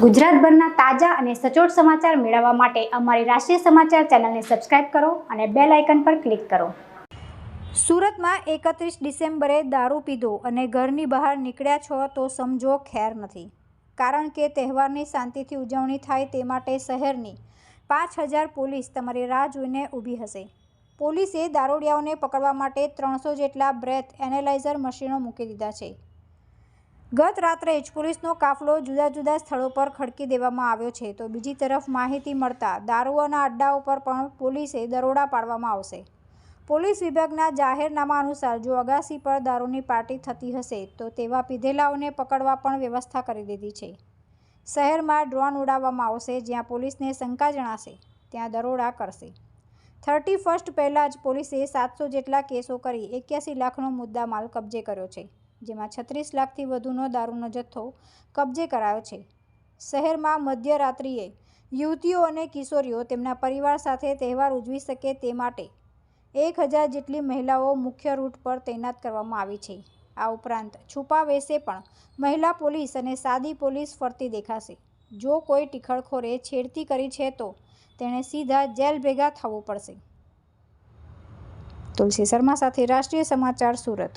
ગુજરાતભરના તાજા અને સચોટ સમાચાર મેળવવા માટે અમારી રાષ્ટ્રીય સમાચાર ચેનલને સબસ્ક્રાઇબ કરો અને બેલ આઇકન પર ક્લિક કરો। સુરતમાં 31 ડિસેમ્બરે દારૂ પીધો અને ઘરની બહાર નીકળ્યા છો તો સમજો ખેર નથી, કારણ કે તહેવારની શાંતિથી ઉજવણી થાય તે માટે શહેરની 5000 પોલીસ તમારી રાહ જોઈને ઊભી હશે। પોલીસે દારૂડિયાઓને પકડવા માટે 300 જેટલા બ્રેથ એનાલાઇઝર મશીનો મૂકી દીધા છે। ગત રાત્રે જ પોલીસનો કાફલો જુદા જુદા સ્થળો પર ખડકી દેવામાં આવ્યો છે, તો બીજી તરફ માહિતી મળતા દારૂઓના અડ્ડાઓ પર પણ પોલીસે દરોડા પાડવામાં આવશે। પોલીસ વિભાગના જાહેરનામા અનુસાર જો અગાસી પર દારૂની પાર્ટી થતી હશે તો તેવા પીધેલાઓને પકડવા પણ વ્યવસ્થા કરી દીધી છે। શહેરમાં ડ્રોન ઉડાવવામાં આવશે, જ્યાં પોલીસને શંકા જણાશે ત્યાં દરોડા કરશે। 31 પહેલાં જ પોલીસે 700 જેટલા કેસો કરી 81 લાખનો મુદ્દામાલ કબજે કર્યો છે, જેમાં 36 લાખથી વધુનો દારૂનો જથ્થો કબજે કરાયો છે। શહેરમાં મધ્યરાત્રિએ યુવતીઓ અને કિશોરીઓ તેમના પરિવાર સાથે તહેવાર ઉજવી શકે તે માટે 1000 જેટલી મહિલાઓ મુખ્ય રૂટ પર તૈનાત કરવામાં આવી છે। આ ઉપરાંત છુપા વેશે પણ મહિલા પોલીસ અને સાદી પોલીસ ફરતી દેખાશે। જો કોઈ ટીખળખોરે છેડતી કરી છે તો તેણે સીધા જેલ ભેગા થવું પડશે। તુલસી શર્મા સાથે રાષ્ટ્રીય સમાચાર, સુરત।